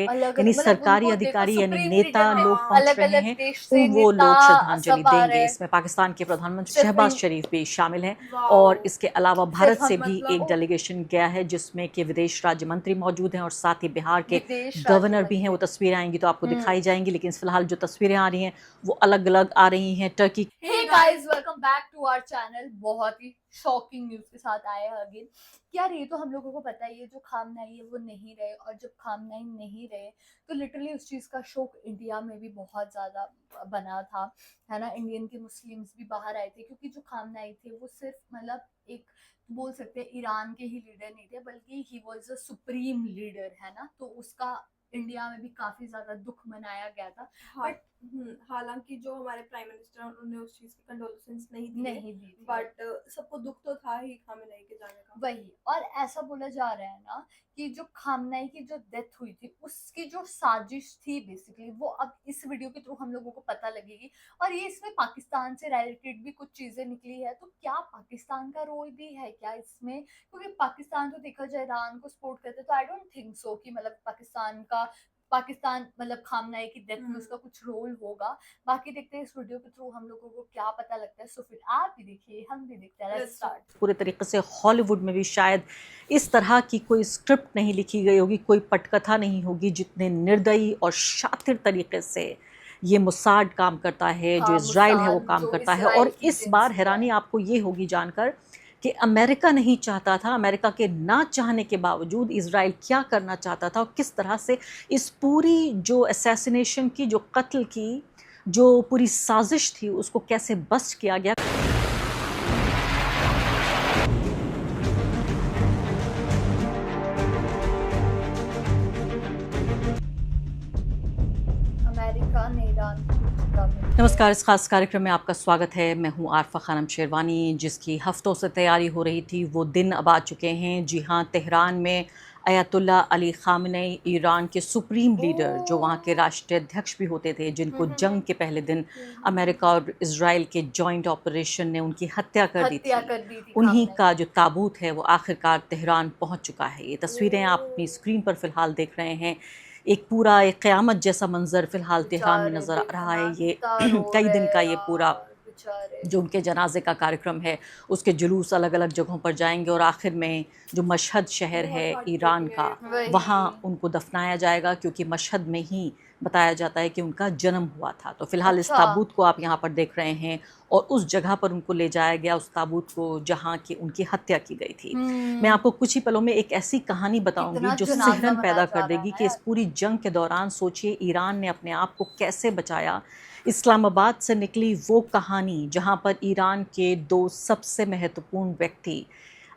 यानी मतलब सरकारी उनको देखो अधिकारी यानी सुप्रीम नेता लीडर है, लोग पहुंच अलग रहे अलग हैं, देश से वो नेता लोग श्रद्धांजलि सब आ देंगे। रहे हैं। इसमें पाकिस्तान के प्रधानमंत्री सिर्फ शहबाज इन शरीफ भी शामिल हैं और वाओ इसके अलावा सिर्फ भारत से हम भी एक मतलब डेलीगेशन गया है जिसमें कि विदेश राज्य मंत्री मौजूद हैं और साथ ही बिहार के विदेश राज्य गवर्नर भी हैं। वो मंत्री। तस्वीरें आएंगी तो आपको दिखाई जाएंगी, लेकिन फिलहाल जो तस्वीरें आ रही हैं वो अलग अलग आ रही हैं। Turkey hey guys, welcome back to our channel. बहुत ही शॉकिंग न्यूज के साथ आए हैं अगेन। यार ये तो हम लोगों को पता ही है, जो खामनाई है वो नहीं रहे, और जब खामनाई नहीं रहे तो लिटरली उस चीज का शोक इंडिया में भी बहुत ज्यादा बना था, है ना। इंडियन के मुस्लिम्स भी बाहर आए थे, क्योंकि जो खामनाई थे वो सिर्फ मतलब एक बोल सकते हैं ईरान के ही लीडर नहीं थे, बल्कि he was a supreme leader, है ना। तो उसका इंडिया में भी काफी ज्यादा दुख मनाया गया था। बट हालांकि जो हमारे प्राइम मिनिस्टर हैं उन्होंने उस चीज की कंडोलेंस नहीं नहीं दी थी, बट सबको दुख तो था ही खामेनेई के जाने का। वही। और ऐसा बोला जा रहा है ना कि जो खामनाई की जो डेथ हुई थी उसकी जो साजिश थी बेसिकली, वो अब इस वीडियो के थ्रू हम लोगों को पता लगेगी। और ये इसमें पाकिस्तान से रिलेटेड भी कुछ चीजें निकली है, तो क्या पाकिस्तान का रोल भी है क्या इसमें? क्योंकि पाकिस्तान तो देखा जाए ईरान को सपोर्ट करते, तो आई डोंट थिंक सो कि मतलब पाकिस्तान मतलब खामनाई की डेथ में उसका कुछ रोल होगा। बाकी देखते हैं इस वीडियो के थ्रू हम लोगों को क्या पता लगता है। सो फिर आप भी देखिए, हम भी देखते हैं। Let's start. पूरे तरीके से हॉलीवुड में भी शायद इस तरह की कोई स्क्रिप्ट नहीं लिखी गई होगी, कोई पटकथा नहीं होगी जितने निर्दयी और शातिर तरीके से ये मोसाद काम करता है, जो इजराइल है वो काम करता है। और इस बार हैरानी आपको ये होगी जानकर कि अमेरिका नहीं चाहता था, अमेरिका के ना चाहने के बावजूद इजराइल क्या करना चाहता था और किस तरह से इस पूरी जो असैसिनेशन की, जो कत्ल की जो पूरी साजिश थी, उसको कैसे बस्ट किया गया। अमेरिका ने ईरान को झुका में नमस्कार, इस खास कार्यक्रम में आपका स्वागत है। मैं हूं आरफा खानम शेरवानी। जिसकी हफ्तों से तैयारी हो रही थी वो दिन अब आ चुके हैं। जी हां, तेहरान में अयतुल्ला अली खामनेई, ईरान के सुप्रीम लीडर, जो वहां के राष्ट्रीय अध्यक्ष भी होते थे, जिनको जंग के पहले दिन अमेरिका और इजराइल के जॉइंट ऑपरेशन ने उनकी हत्या कर दी थी, उन्हीं का जो ताबूत है वो आखिरकार तेहरान पहुंच चुका है। ये तस्वीरें आप अपनी स्क्रीन पर फिलहाल देख रहे हैं। एक पूरा एक क़यामत जैसा मंजर फिलहाल तेहरान में नज़र आ रहा है। ये कई दिन का ये पूरा जो उनके जनाजे का कार्यक्रम है, उसके जुलूस अलग अलग जगहों पर जाएंगे और आखिर में जो मशहद शहर है ईरान का, वहाँ उनको दफनाया जाएगा, क्योंकि मशहद में ही बताया जाता है कि उनका जन्म हुआ था। तो फिलहाल इस ताबूत को आप यहाँ पर देख रहे हैं और उस जगह पर उनको ले जाया गया, उस ताबूत को जहाँ की उनकी हत्या की गई थी। मैं आपको कुछ ही पलों में एक ऐसी कहानी बताऊंगी जो सिहरन पैदा कर देगी कि इस पूरी जंग के दौरान सोचिए ईरान ने अपने आप को कैसे बचाया। इस्लामाबाद से निकली वो कहानी जहाँ पर ईरान के दो सबसे महत्वपूर्ण व्यक्ति,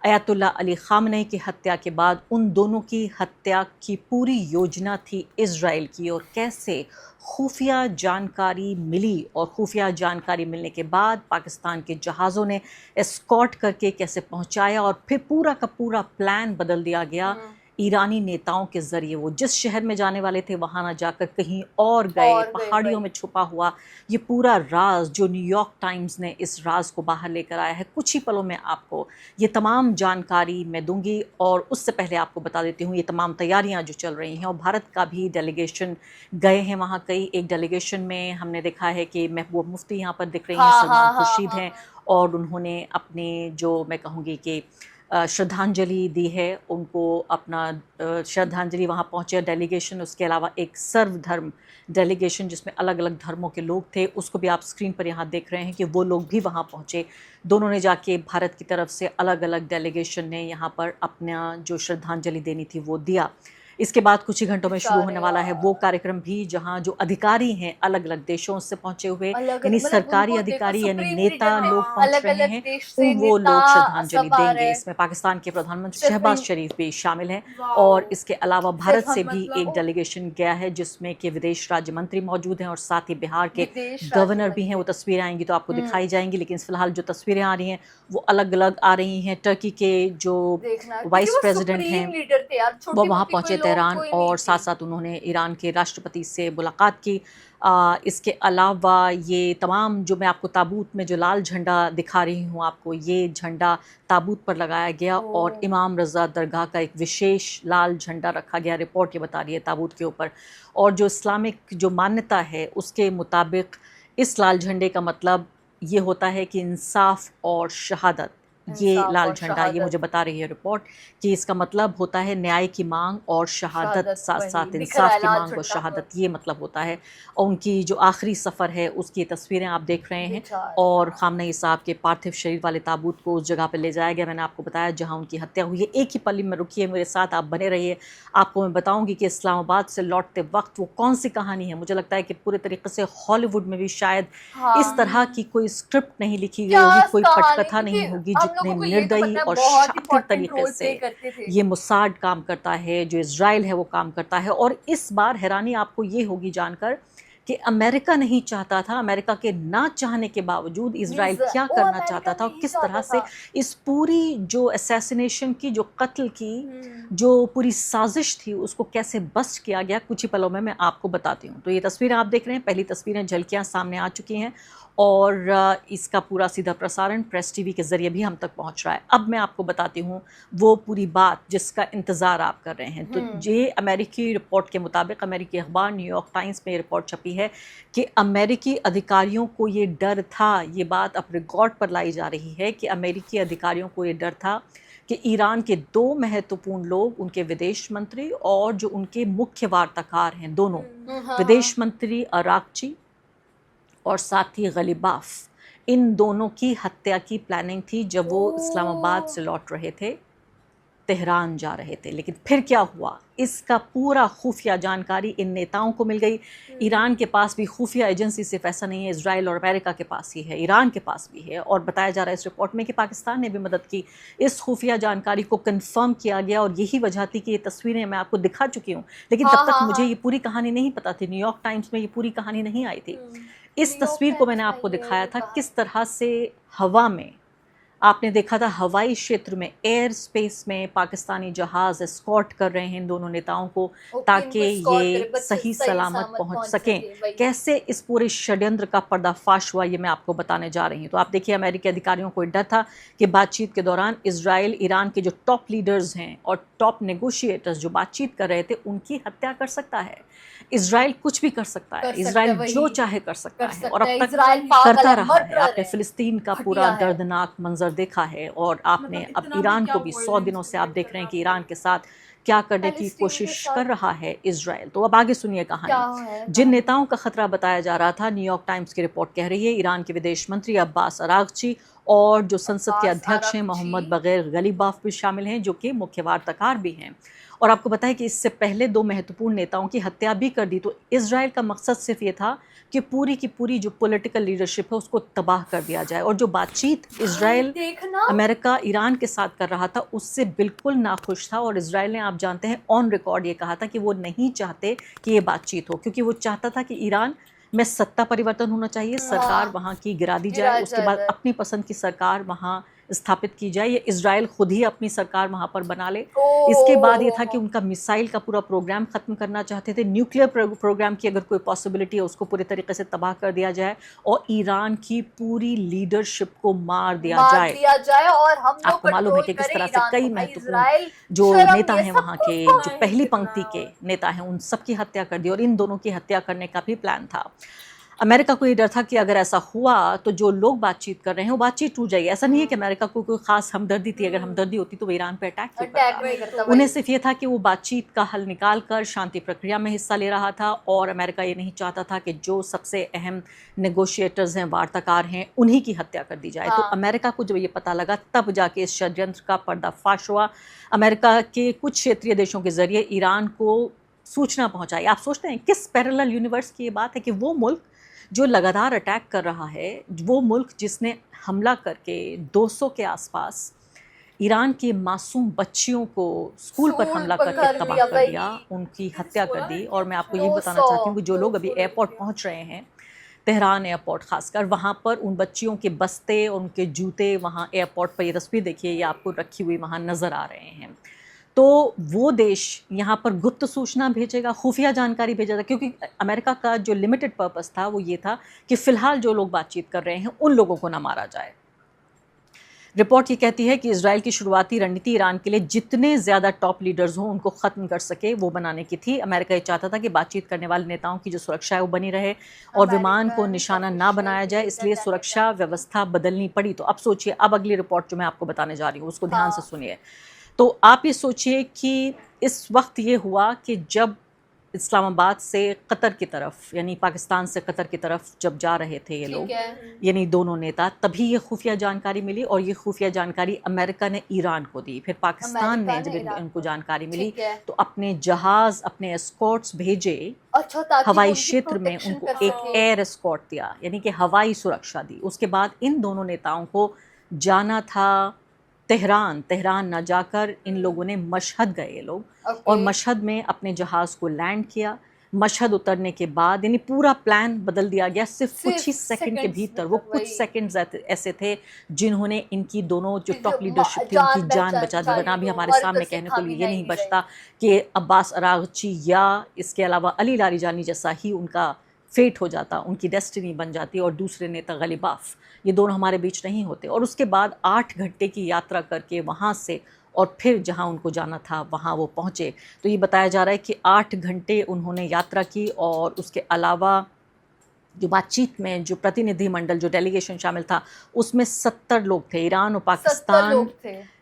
अयतुल्ला अली खामनेई की हत्या के बाद उन दोनों की हत्या की पूरी योजना थी इजराइल की, और कैसे खुफिया जानकारी मिली और खुफिया जानकारी मिलने के बाद पाकिस्तान के जहाज़ों ने एस्कॉर्ट करके कैसे पहुंचाया, और फिर पूरा का पूरा प्लान बदल दिया गया ईरानी नेताओं के ज़रिए। वो जिस शहर में जाने वाले थे वहाँ ना जाकर कहीं और गए, पहाड़ियों में छुपा हुआ ये पूरा राज, जो न्यूयॉर्क टाइम्स ने इस राज को बाहर लेकर आया है। कुछ ही पलों में आपको ये तमाम जानकारी मैं दूंगी, और उससे पहले आपको बता देती हूँ ये तमाम तैयारियाँ जो चल रही हैं। और भारत का भी डेलीगेशन गए हैं वहाँ। कई एक डेलीगेशन में हमने देखा है कि महबूब मुफ्ती यहाँ पर दिख रही हैं, सलमान खुर्शीद हैं, और उन्होंने अपने जो मैं कहूँगी कि श्रद्धांजलि दी है, उनको अपना श्रद्धांजलि वहाँ पहुँचे डेलीगेशन। उसके अलावा एक सर्वधर्म डेलीगेशन जिसमें अलग अलग धर्मों के लोग थे, उसको भी आप स्क्रीन पर यहाँ देख रहे हैं कि वो लोग भी वहाँ पहुँचे। दोनों ने जाके भारत की तरफ से अलग अलग डेलीगेशन ने यहाँ पर अपना जो श्रद्धांजलि देनी थी वो दिया। इसके बाद कुछ ही घंटों में शुरू होने वाला है वो कार्यक्रम भी, जहाँ जो अधिकारी हैं अलग अलग देशों से पहुंचे हुए, यानी सरकारी अधिकारी यानी नेता लोग पहुंच रहे हैं, वो लोग श्रद्धांजलि देंगे। इसमें पाकिस्तान के प्रधानमंत्री शहबाज शरीफ भी शामिल हैं और इसके अलावा भारत से भी एक डेलीगेशन गया है जिसमें कि विदेश राज्य मंत्री मौजूद हैं और साथ ही बिहार के गवर्नर भी हैं। वो तस्वीरें आएंगी तो आपको दिखाई जाएंगी, लेकिन फिलहाल जो तस्वीरें आ रही हैं वो अलग अलग आ रही हैं। टर्की के जो वाइस प्रेसिडेंट हैं वो वहाँ पहुंचे थे, तेहरान कोई नहीं और थी। साथ साथ उन्होंने ईरान के राष्ट्रपति से मुलाकात की। इसके अलावा ये तमाम जो मैं आपको ताबूत में जो लाल झंडा दिखा रही हूँ आपको, ये झंडा ताबूत पर लगाया गया और ओह! इमाम रज़ा दरगाह का एक विशेष लाल झंडा रखा गया। रिपोर्ट ये बता रही है ताबूत के ऊपर, और जो इस्लामिक जो मान्यता है उसके मुताबिक इस लाल झंडे का मतलब ये होता है कि इंसाफ और शहादत। ये इंसाफ लाल और झंडा, ये मुझे शहादत। बता रही है रिपोर्ट कि इसका मतलब होता है न्याय की मांग और शहादत, शहादत, साथ वही साथ दिख रहा इंसाफ है की लाल मांग और झंडा शहादत, पर। ये मतलब होता है। और उनकी जो आखिरी सफ़र है उसकी तस्वीरें आप देख रहे हैं, बेचारे और यार। खामनेई साहब के पार्थिव शरीर वाले ताबूत को उस जगह पर ले जाया गया। मैंने आपको बताया जहाँ उनकी हत्या हुई है। एक ही पल में रुकिए मेरे साथ, आप बने रहिए। आपको मैं बताऊंगी कि इस्लामाबाद से लौटते वक्त वो कौन सी कहानी है। मुझे लगता है कि पूरे तरीके से हॉलीवुड में भी शायद इस तरह हाँ। की कोई स्क्रिप्ट नहीं लिखी गई क्या होगी, कोई कहानी, पटकथा क्योंकि नहीं होगी, हम जितने लोगों को ये तो निर्दयी पता है और बहुत शातिर इंपॉर्टेंट तरीके रोल से प्ले करते थे। ये मोसाद काम करता है, जो इज़राइल है वो काम करता है। और इस बार हैरानी आपको ये होगी जानकर कि अमेरिका नहीं चाहता था, अमेरिका के ना चाहने के बावजूद इज़राइल क्या वो करना अमेरिका चाहता था और नहीं किस चाहता तरह से था। इस पूरी जो असैसिनेशन की, जो कत्ल की हम्म। जो पूरी साजिश थी, उसको कैसे बस्ट किया गया, कुछ ही पलों में मैं आपको बताती हूँ। तो ये तस्वीरें आप देख रहे हैं, पहली तस्वीरें झलकियाँ सामने आ चुकी हैं, और इसका पूरा सीधा प्रसारण प्रेस टीवी के ज़रिए भी हम तक पहुंच रहा है। अब मैं आपको बताती हूँ वो पूरी बात जिसका इंतज़ार आप कर रहे हैं। तो ये अमेरिकी रिपोर्ट के मुताबिक, अमेरिकी अखबार न्यूयॉर्क टाइम्स में रिपोर्ट छपी है कि अमेरिकी अधिकारियों को ये डर था, ये बात अब रिकॉर्ड पर लाई जा रही है कि अमेरिकी अधिकारियों को ये डर था कि ईरान के दो महत्वपूर्ण लोग, उनके विदेश मंत्री और जो उनके मुख्य वार्ताकार हैं, दोनों विदेश मंत्री अरागची और साथ ही गलीबाफ, इन दोनों की हत्या की प्लानिंग थी जब वो इस्लामाबाद से लौट रहे थे, तेहरान जा रहे थे। लेकिन फिर क्या हुआ, इसका पूरा खुफिया जानकारी इन नेताओं को मिल गई। ईरान के पास भी खुफिया एजेंसी सिर्फ ऐसा नहीं है, इजराइल और अमेरिका के पास ही है, ईरान के पास भी है। और बताया जा रहा है इस रिपोर्ट में कि पाकिस्तान ने भी मदद की। इस खुफिया जानकारी को कंफर्म किया गया और यही वजह थी कि ये तस्वीरें मैं आपको दिखा चुकी हूँ, लेकिन तब तक मुझे ये पूरी कहानी नहीं पता थी। न्यूयॉर्क टाइम्स में ये पूरी कहानी नहीं आई थी। इस तस्वीर को मैंने आपको दिखाया था किस तरह से हवा में, आपने देखा था हवाई क्षेत्र में, एयर स्पेस में पाकिस्तानी जहाज़ एस्कॉर्ट कर रहे हैं इन दोनों नेताओं को, ताकि ये सही सलामत पहुंच सकें। कैसे इस पूरे षड्यंत्र का पर्दाफाश हुआ, ये मैं आपको बताने जा रही हूँ। तो आप देखिए, अमेरिकी अधिकारियों को डर था कि बातचीत के दौरान इजराइल, ईरान के जो टॉप लीडर्स हैं और टॉप नेगोशिएटर्स जो बातचीत कर रहे थे, उनकी हत्या कर सकता है इजराइल, कुछ भी कर सकता है इजराइल, जो चाहे कर सकता है, और अब तक करता रहा है। आपने फिलिस्तीन का पूरा दर्दनाक मंजर देखा है, और आपने अब ईरान को भी 100 दिनों से आप देख रहे हैं कि ईरान के साथ क्या करने की कोशिश कर रहा है इजराइल। तो अब आगे सुनिए कहानी। जिन नेताओं का खतरा बताया जा रहा था, न्यूयॉर्क टाइम्स की रिपोर्ट कह रही है ईरान के विदेश मंत्री अब्बास अरागची और जो संसद के अध्यक्ष हैं मोहम्मद बगैर गलीबाफ भी शामिल हैं, जो कि मुख्य वार्ताकार भी हैं। और आपको बताया कि इससे पहले दो महत्वपूर्ण नेताओं की हत्या भी कर दी। तो इजराइल का मकसद सिर्फ ये था कि पूरी की पूरी जो पॉलिटिकल लीडरशिप है उसको तबाह कर दिया जाए। और जो बातचीत इजराइल अमेरिका ईरान के साथ कर रहा था उससे बिल्कुल नाखुश था। और इजराइल ने, आप जानते हैं, ऑन रिकॉर्ड ये कहा था कि वो नहीं चाहते कि ये बातचीत हो, क्योंकि वो चाहता था कि ईरान में सत्ता परिवर्तन होना चाहिए, सरकार वहाँ की गिरा दी जाए, उसके बाद अपनी पसंद की सरकार वहाँ स्थापित की जाए, या इजराइल खुद ही अपनी सरकार वहाँ पर बना ले। इसके बाद ये था कि उनका मिसाइल का पूरा प्रोग्राम ख़त्म करना चाहते थे, न्यूक्लियर प्रोग्राम की अगर कोई पॉसिबिलिटी है उसको पूरे तरीके से तबाह कर दिया जाए और ईरान की पूरी लीडरशिप को मार दिया जाए। और हम लोग आपको मालूम है कि किस तरह से कई महत्वपूर्ण जो नेता हैं वहाँ के, जो पहली पंक्ति के नेता हैं, उन सब की हत्या कर दी। और इन दोनों की हत्या करने का भी प्लान था। अमेरिका को ये डर था कि अगर ऐसा हुआ तो जो लोग बातचीत कर रहे हैं वो बातचीत टूट जाएगी। ऐसा नहीं है कि अमेरिका को कोई खास हमदर्दी थी, अगर हमदर्दी होती तो वो ईरान पर अटैक क्यों करता। उन्हें सिर्फ ये था कि वो बातचीत का हल निकाल कर शांति प्रक्रिया में हिस्सा ले रहा था, और अमेरिका ये नहीं चाहता था कि जो सबसे अहम नेगोशिएटर्स हैं, वार्ताकार हैं, उन्हीं की हत्या कर दी जाए। तो अमेरिका को जब ये पता लगा तब जाके इस षड्यंत्र का पर्दाफाश हुआ। अमेरिका के कुछ क्षेत्रीय देशों के जरिए ईरान को सूचना पहुंचाई। आप सोचते हैं किस पैरेलल यूनिवर्स की ये बात है कि वो मुल्क जो लगातार अटैक कर रहा है, वो मुल्क जिसने हमला करके 200 के आसपास ईरान की मासूम बच्चियों को स्कूल पर हमला करके तबाह कर दिया, उनकी हत्या कर दी। और मैं आपको ये बताना चाहती हूँ कि जो लोग अभी एयरपोर्ट पहुँच रहे हैं, तेहरान एयरपोर्ट खासकर, वहाँ पर उन बच्चियों के बस्ते और उनके जूते वहाँ एयरपोर्ट पर, ये तस्वीर देखिए, ये आपको रखी हुई वहाँ नज़र आ रहे हैं। तो वो देश यहाँ पर गुप्त सूचना भेजेगा, खुफिया जानकारी भेजेगा, क्योंकि अमेरिका का जो लिमिटेड पर्पस था वो ये था कि फ़िलहाल जो लोग बातचीत कर रहे हैं उन लोगों को ना मारा जाए। रिपोर्ट ये कहती है कि इजराइल की शुरुआती रणनीति ईरान के लिए जितने ज़्यादा टॉप लीडर्स हों उनको ख़त्म कर सके वो बनाने की थी। अमेरिका ये चाहता था कि बातचीत करने वाले नेताओं की जो सुरक्षा है वो बनी रहे और विमान को निशाना ना बनाया जाए, इसलिए सुरक्षा व्यवस्था बदलनी पड़ी। तो अब सोचिए, अब अगली रिपोर्ट जो मैं आपको बताने जा रही हूँ उसको ध्यान से सुनिए। तो आप ये सोचिए कि इस वक्त ये हुआ कि जब इस्लामाबाद से कतर की तरफ, यानी पाकिस्तान से कतर की तरफ जब जा रहे थे ये लोग, यानी दोनों नेता, तभी ये खुफिया जानकारी मिली और ये खुफिया जानकारी अमेरिका ने ईरान को दी। फिर पाकिस्तान ने जब इनको जानकारी मिली तो अपने जहाज, अपने एस्कॉर्ट्स भेजे, हवाई क्षेत्र में उनको एक एयर एस्कॉर्ट दिया, यानी कि हवाई सुरक्षा दी। उसके बाद इन दोनों नेताओं को जाना था तेहरान। तेहरान ना जाकर इन लोगों ने मशहद गए ये लोग और मशहद में अपने जहाज़ को लैंड किया। मशहद उतरने के बाद यानी पूरा प्लान बदल दिया गया सिर्फ कुछ ही सेकंड के भीतर। वो कुछ सेकंड्स ऐसे थे जिन्होंने इनकी दोनों जो टॉप लीडरशिप थी उनकी जान बचा दी, वरना भी हमारे सामने कहने को ये नहीं बचता कि अब्बास अरागची या इसके अलावा अली लारीजानी जैसा ही उनका फेट हो जाता, उनकी डेस्टिनी बन जाती और दूसरे नेता गलिबाफ, ये दोनों हमारे बीच नहीं होते। और उसके बाद 8 घंटे की यात्रा करके वहाँ से और फिर जहाँ उनको जाना था वहाँ वो पहुँचे। तो ये बताया जा रहा है कि 8 घंटे उन्होंने यात्रा की और उसके अलावा जो बातचीत में जो प्रतिनिधिमंडल, जो डेलीगेशन शामिल था, उसमें 70 लोग थे। ईरान और पाकिस्तान,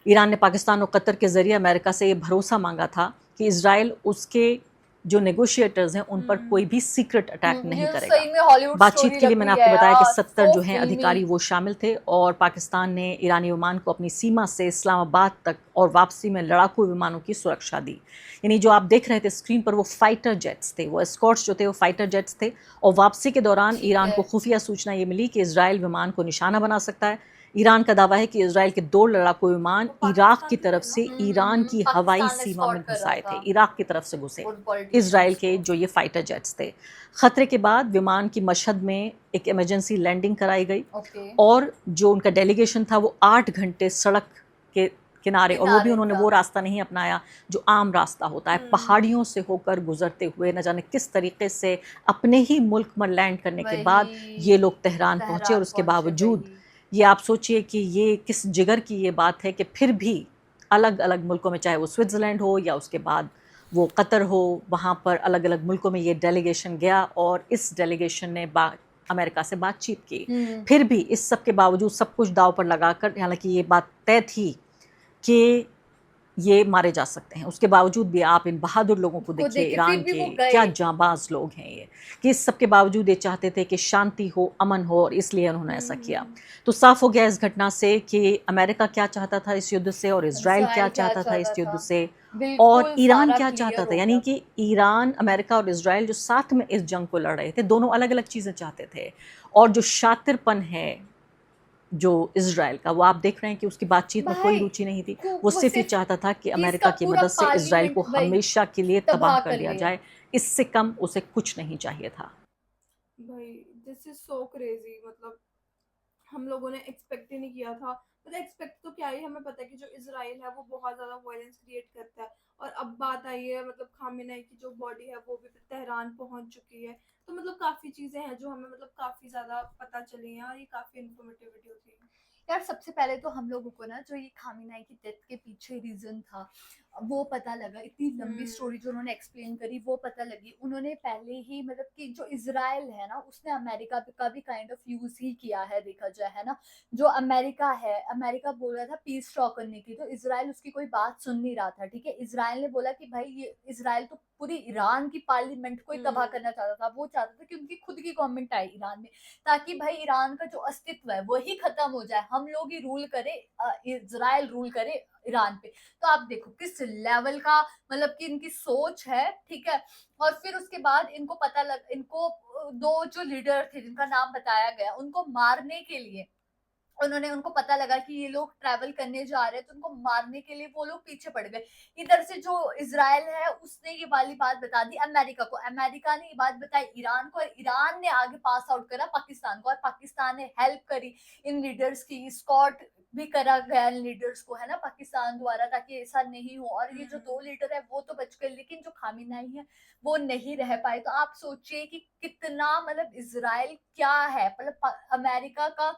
ईरान ने पाकिस्तान और कतर के ज़रिए अमेरिका से ये भरोसा मांगा था कि इजराइल उसके जो नेगोशिएटर्स हैं उन पर कोई भी सीक्रेट अटैक नहीं करेगा। बातचीत के लिए मैंने आपको बताया कि 70 जो हैं अधिकारी वो शामिल थे और पाकिस्तान ने ईरानी विमान को अपनी सीमा से इस्लामाबाद तक और वापसी में लड़ाकू विमानों की सुरक्षा दी। यानी जो आप देख रहे थे स्क्रीन पर वो फाइटर जेट्स थे, वो एस्कॉर्ट्स जो थे वो फाइटर जेट्स थे। और वापसी के दौरान ईरान को खुफिया सूचना ये मिली कि इजराइल विमान को निशाना बना सकता है। ईरान का दावा है कि इजराइल के 2 लड़ाकू विमान इराक की तरफ से ईरान की हवाई सीमा में घुस आए थे, इराक की तरफ से घुसे इजराइल के जो ये फाइटर जेट्स थे। खतरे के बाद विमान की मशहद में एक इमरजेंसी लैंडिंग कराई गई और जो उनका डेलीगेशन था वो 8 घंटे सड़क के किनारे, और वो भी उन्होंने वो रास्ता नहीं अपनाया जो आम रास्ता होता है, पहाड़ियों से होकर गुजरते हुए न जाने किस तरीके से अपने ही मुल्क में लैंड करने के बाद ये लोग तेहरान पहुंचे। और उसके बावजूद ये आप सोचिए कि ये किस जिगर की ये बात है कि फिर भी अलग अलग मुल्कों में, चाहे वो स्विट्ज़रलैंड हो या उसके बाद वो कतर हो, वहाँ पर अलग अलग मुल्कों में ये डेलीगेशन गया और इस डेलीगेशन ने अमेरिका से बातचीत की। फिर भी इस सब के बावजूद सब कुछ दाव पर लगाकर, हालांकि ये बात तय थी कि ये मारे जा सकते हैं, उसके बावजूद भी आप इन बहादुर लोगों को देखिए, ईरान के क्या जांबाज लोग हैं ये, कि इस सब के बावजूद ये चाहते थे कि शांति हो, अमन हो, और इसलिए उन्होंने ऐसा किया। तो साफ हो गया इस घटना से कि अमेरिका क्या चाहता था इस युद्ध से और इजराइल क्या चाहता था इस युद्ध से और ईरान क्या चाहता था। यानी कि ईरान, अमेरिका और इजराइल जो साथ में इस जंग को लड़ रहे थे, दोनों अलग अलग चीज़ें चाहते थे। और जो शातिरपन है जो इजराइल का, वो आप देख रहे हैं कि उसकी बातचीत में कोई रुचि नहीं थी। वो सिर्फ ये चाहता था कि अमेरिका की मदद से इजराइल को हमेशा के लिए तबाह कर दिया जाए, इससे कम उसे कुछ नहीं चाहिए था। भाई दिस इज सो क्रेजी, मतलब हम लोगों ने एक्सपेक्ट ही नहीं किया था। मतलब एक्सपेक्ट तो क्या ही, हमें पता है कि जो इजराइल है वो बहुत ज्यादा वायलेंस क्रिएट करता है, और अब बात आई है मतलब खामेनेई की जो बॉडी है वो भी तेहरान पहुंच चुकी है। तो मतलब काफी चीजें हैं जो हमें मतलब काफी ज्यादा पता चली हैं, और ये काफी इन्फॉर्मेटिव वीडियो थी। यार सबसे पहले तो हम लोगों को ना जो ये खामेनेई की डेथ के पीछे रीजन था वो पता लगा। इतनी लंबी स्टोरी जो उन्होंने एक्सप्लेन करी वो पता लगी। उन्होंने पहले ही मतलब कि जो इजराइल है ना उसने अमेरिका का भी काइंड ऑफ यूज ही किया है, देखा जाए, है ना। जो अमेरिका है, अमेरिका बोल रहा था पीस स्टॉक करने की, तो इजराइल उसकी कोई बात सुन नहीं रहा था, ठीक है। इजराइल ने बोला कि भाई ये इजराइल तो पूरी ईरान की पार्लियामेंट को ही तबाह करना चाहता था। वो चाहता था कि उनकी खुद की गवर्नमेंट आए ईरान में, ताकि भाई ईरान का जो अस्तित्व है वही खत्म हो जाए, हम लोग ही रूल करे, इजराइल रूल करे ईरान पे। तो आप देखो किस लेवल का मतलब कि इनकी सोच है, ठीक है। और फिर उसके बाद इनको पता लग, इनको 2 जो लीडर थे जिनका नाम बताया गया, उनको मारने के लिए उनको पता लगा कि ये लोग ट्रैवल करने जा रहे हैं, तो उनको मारने के लिए वो लोग पीछे पड़ गए। इधर से जो इजराइल है उसने ये वाली बात बता दी अमेरिका को, अमेरिका ने ये बात बताई ईरान को, और ईरान ने आगे पास आउट करा पाकिस्तान को, और पाकिस्तान ने हेल्प करी इन लीडर्स की, स्कॉट भी करा गया लीडर्स को, है ना, पाकिस्तान द्वारा, ताकि ऐसा नहीं हो। और ये जो 2 लीडर है वो तो बच गए, लेकिन जो खामिनाई है वो नहीं रह पाए। तो आप सोचिए कि कितना मतलब इजराइल क्या है, मतलब अमेरिका का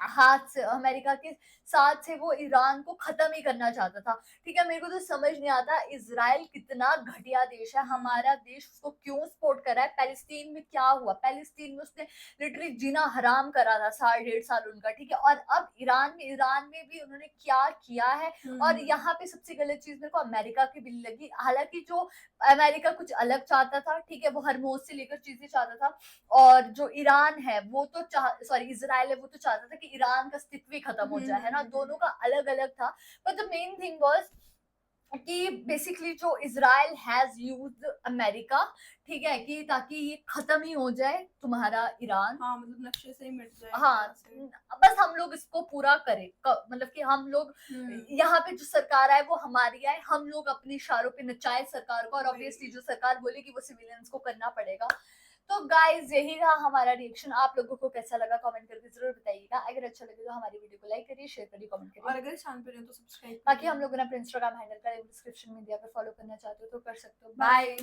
हाथ से, अमेरिका के साथ से वो ईरान को खत्म ही करना चाहता था। ठीक है, मेरे को तो समझ नहीं आता इजराइल कितना घटिया देश है, हमारा देश उसको क्यों सपोर्ट कर रहा है। पैलेस्टीन में क्या हुआ, पैलेस्टीन में उसने लिटरली जीना हराम करा था 1.5 साल उनका। ठीक है, और अब ईरान में भी उन्होंने क्या किया है। और यहाँ पे सबसे गलत चीज मेरे को अमेरिका की भी लगी। हालांकि जो अमेरिका कुछ अलग चाहता था, ठीक है, वो हरमोज से लेकर चीजें चाहता था, और जो ईरान है वो तो सॉरी इजराइल है वो तो चाहता था कि ईरान का अस्तित्व ही खत्म हो जाए, है ना। दोनों का अलग अलग था, but the main thing was कि बेसिकली जो इजराइल हैज यूज्ड अमेरिका, ठीक है, कि ताकि ये खत्म ही हो जाए तुम्हारा ईरान। हाँ, मतलब नक्शे से ही मिट जाए हाँ, बस हम लोग इसको पूरा करें, मतलब कि हम लोग यहाँ पे जो सरकार आए वो हमारी आए, हम लोग अपने इशारों पे नचाए सरकार को, और ऑब्वियसली जो सरकार बोले कि वो सिविलियंस को करना पड़ेगा। तो गाइज यही था हमारा रिएक्शन। आप लोगों को कैसा लगा कमेंट करके जरूर बताइएगा। अगर अच्छा लगे तो हमारी वीडियो को लाइक करिए, शेयर करिए, कमेंट करिए, और अगर चैनल पे नए तो सब्सक्राइब बाकी हम लोग अपना इंस्टाग्राम हैंडल का डिस्क्रिप्शन में दिया, अगर फॉलो करना चाहते हो तो कर सकते हो। बाय।